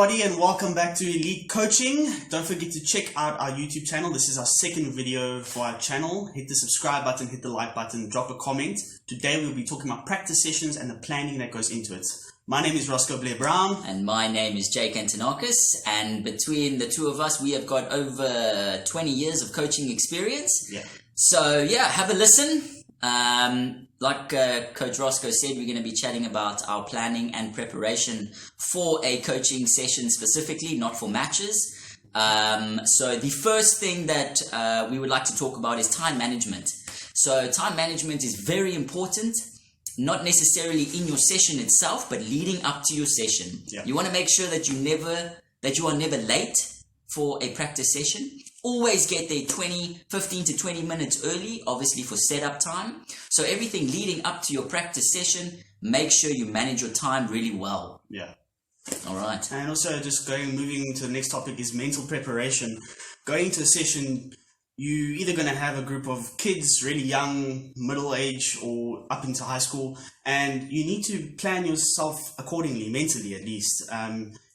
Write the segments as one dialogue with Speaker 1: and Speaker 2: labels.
Speaker 1: everybody, and welcome back to Elite Coaching. Don't forget to check out our YouTube channel. This is our second video for our channel. Hit the subscribe button, hit the like button, drop a comment. Today we'll be talking about practice sessions and the planning that goes into it. My name is Roscoe Blair Brown.
Speaker 2: And my name is Jake Antonakis. And between the two of us, we have got over 20 years of coaching experience.
Speaker 1: Yeah.
Speaker 2: So yeah, have a listen. Like Coach Roscoe said, we're going to be chatting about our planning and preparation for a coaching session specifically, not for matches. So the first thing that we would like to talk about is time management. So time management is very important, not necessarily in your session itself, but leading up to your session.
Speaker 1: Yeah.
Speaker 2: You want to make sure that you are never late for a practice session. Always get there 15 to 20 minutes early, obviously for setup time. So everything leading up to your practice session, make sure you manage your time really well.
Speaker 1: Yeah.
Speaker 2: All right.
Speaker 1: And also just moving to the next topic is mental preparation. Going to a session, you're either going to have a group of kids, really young, middle age, or up into high school, and you need to plan yourself accordingly, mentally at least.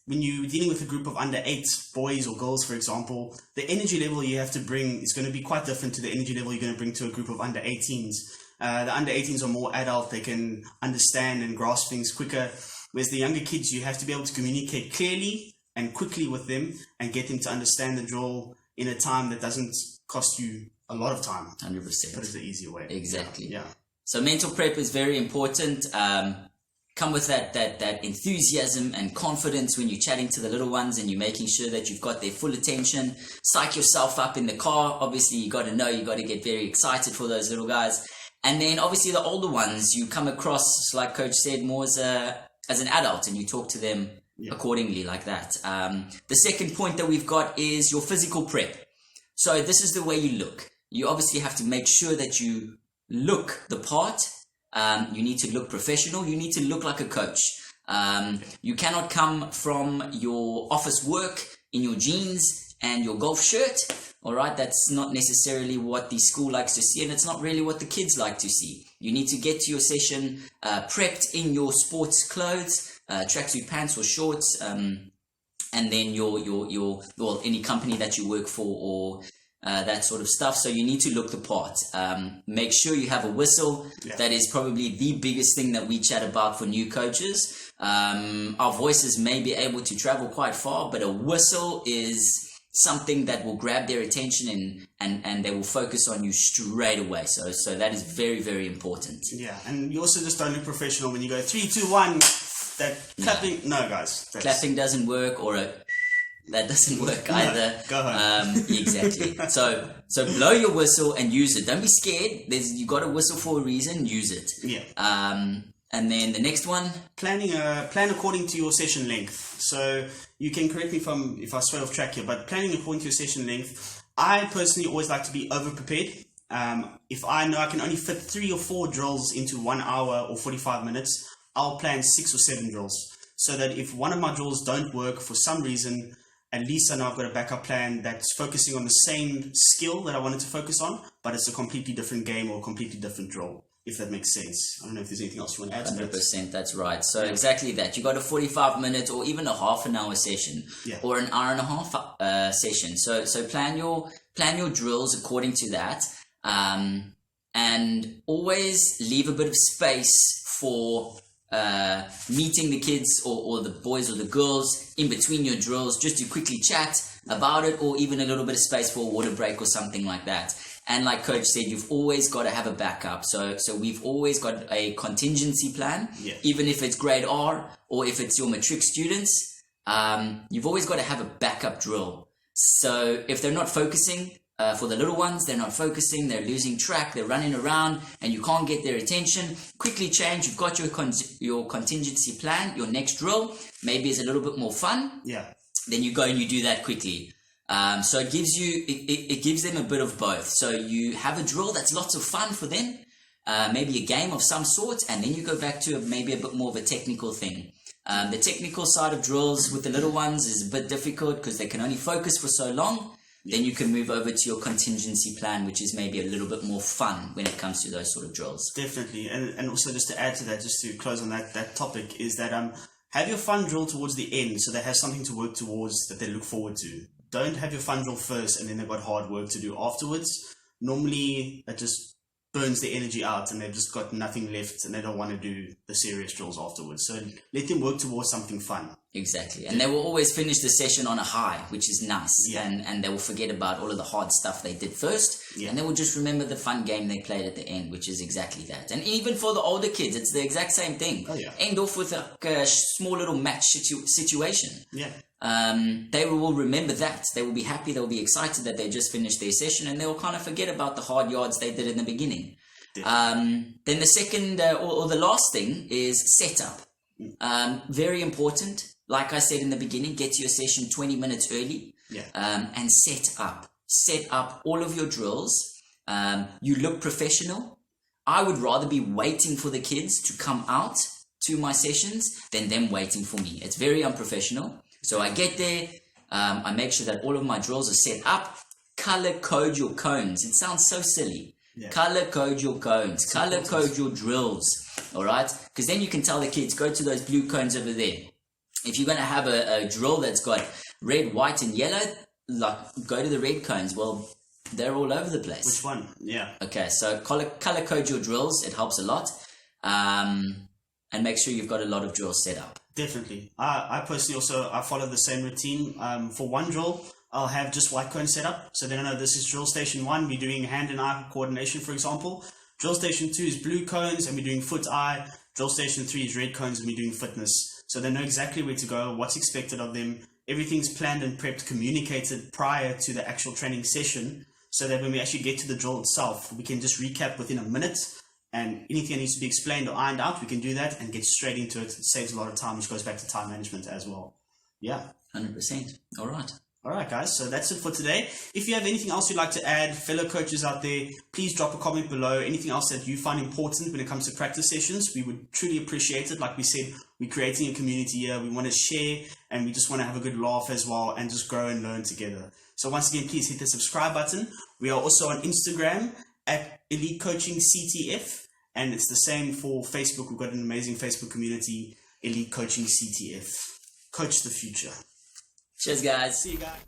Speaker 1: When you're dealing with a group of under 8 boys or girls, for example, the energy level you have to bring is going to be quite different to the energy level you're going to bring to a group of under 18s. The under 18s are more adult, they can understand and grasp things quicker, whereas the younger kids, you have to be able to communicate clearly and quickly with them and get them to understand the drill in a time that doesn't cost you a lot of time.
Speaker 2: 100%.
Speaker 1: Put it the easier way.
Speaker 2: Exactly.
Speaker 1: Yeah.
Speaker 2: So mental prep is very important. Come with that enthusiasm and confidence when you're chatting to the little ones and you're making sure that you've got their full attention. Psych yourself up in the car. Obviously, you got to get very excited for those little guys. And then obviously the older ones, you come across, like Coach said, more as an adult, and you talk to them accordingly like that. The second point that we've got is your physical prep. So this is the way you look. You obviously have to make sure that you look the part. You need to look professional. You need to look like a coach. You cannot come from your office work in your jeans and your golf shirt. All right, that's not necessarily what the school likes to see, and it's not really what the kids like to see. You need to get to your session prepped in your sports clothes, tracksuit pants or shorts, and then your any company that you work for or that sort of stuff. So you need to look the part. Make sure you have a whistle. Yeah. That is probably the biggest thing that we chat about for new coaches. Our voices may be able to travel quite far, but a whistle is something that will grab their attention and they will focus on you straight away. So that is very, very important.
Speaker 1: Yeah, and you also just don't look professional when you go 3, 2, 1. That clapping, no guys.
Speaker 2: Clapping doesn't work, or that doesn't work either.
Speaker 1: Go home.
Speaker 2: Exactly. So blow your whistle and use it. Don't be scared. You got a whistle for a reason. Use it.
Speaker 1: Yeah.
Speaker 2: And then the next one,
Speaker 1: plan according to your session length. So you can correct me if I sway off track here, but planning according to your session length. I personally always like to be over prepared. If I know I can only fit 3 or 4 drills into 1 hour or 45 minutes, I'll plan 6 or 7 drills, so that if one of my drills don't work for some reason, at least I know I've got a backup plan that's focusing on the same skill that I wanted to focus on, but it's a completely different game or a completely different drill, if that makes sense. I don't know if there's anything else you want to add to that.
Speaker 2: 100%, that's right. So exactly that. You got a 45-minute or even a half an hour session, or an hour and a half session. So plan your drills according to that, and always leave a bit of space for meeting the kids or the boys or the girls in between your drills, just to quickly chat about it, or even a little bit of space for a water break or something like that. And like Coach said, you've always got to have a backup. So we've always got a contingency plan, even if it's grade R or if it's your matric students. You've always got to have a backup drill. So if they're not focusing, for the little ones, they're not focusing, they're losing track, they're running around, and you can't get their attention, quickly change. You've got your contingency plan. Your next drill maybe is a little bit more fun.
Speaker 1: Yeah.
Speaker 2: Then you go and you do that quickly. So it gives them a bit of both. So you have a drill that's lots of fun for them, maybe a game of some sort, and then you go back to maybe a bit more of a technical thing. The technical side of drills with the little ones is a bit difficult because they can only focus for so long. Then you can move over to your contingency plan, which is maybe a little bit more fun when it comes to those sort of drills.
Speaker 1: Definitely. And also just to add to that, just to close on that topic, is that have your fun drill towards the end so they have something to work towards that they look forward to. Don't have your fun drill first and then they've got hard work to do afterwards. Normally, it just burns the energy out and they've just got nothing left and they don't want to do the serious drills afterwards. So let them work towards something fun.
Speaker 2: Exactly. And they will always finish the session on a high, which is nice.
Speaker 1: Yeah.
Speaker 2: And they will forget about all of the hard stuff they did first.
Speaker 1: Yeah.
Speaker 2: And they will just remember the fun game they played at the end, which is exactly that. And even for the older kids, it's the exact same thing.
Speaker 1: Oh, yeah.
Speaker 2: End off with a small little match situation.
Speaker 1: Yeah.
Speaker 2: They will remember that. They will be happy. They'll be excited that they just finished their session, and they will kind of forget about the hard yards they did in the beginning. Then the second or the last thing is setup. Very important. Like I said in the beginning, get to your session 20 minutes early.
Speaker 1: Yeah.
Speaker 2: And set up. Set up all of your drills. You look professional. I would rather be waiting for the kids to come out to my sessions than them waiting for me. It's very unprofessional. So I get there, I make sure that all of my drills are set up. Color code your cones. It sounds so silly.
Speaker 1: Yeah.
Speaker 2: Color code your cones. Color code your drills. All right? Because then you can tell the kids, go to those blue cones over there. If you're going to have a drill that's got red, white, and yellow, like go to the red cones. Well, they're all over the place.
Speaker 1: Which one? Yeah.
Speaker 2: Okay, so color code your drills. It helps a lot. And make sure you've got a lot of drills set up.
Speaker 1: Definitely. I personally also, I follow the same routine. For one drill, I'll have just white cone set up. So then I know this is drill station 1. We're doing hand and eye coordination, for example. Drill station 2 is blue cones and we're doing foot eye. Drill station 3 is red cones and we're doing fitness. So they know exactly where to go, what's expected of them. Everything's planned and prepped, communicated prior to the actual training session. So that when we actually get to the drill itself, we can just recap within a minute. And anything that needs to be explained or ironed out, we can do that and get straight into it. It saves a lot of time, which goes back to time management as well. Yeah.
Speaker 2: 100%. All right.
Speaker 1: All right, guys. So that's it for today. If you have anything else you'd like to add, fellow coaches out there, please drop a comment below. Anything else that you find important when it comes to practice sessions, we would truly appreciate it. Like we said, we're creating a community here. We want to share and we just want to have a good laugh as well and just grow and learn together. So once again, please hit the subscribe button. We are also on Instagram at Elite Coaching CTF. And it's the same for Facebook. We've got an amazing Facebook community, Elite Coaching CTF. Coach the future.
Speaker 2: Cheers, guys.
Speaker 1: See you guys.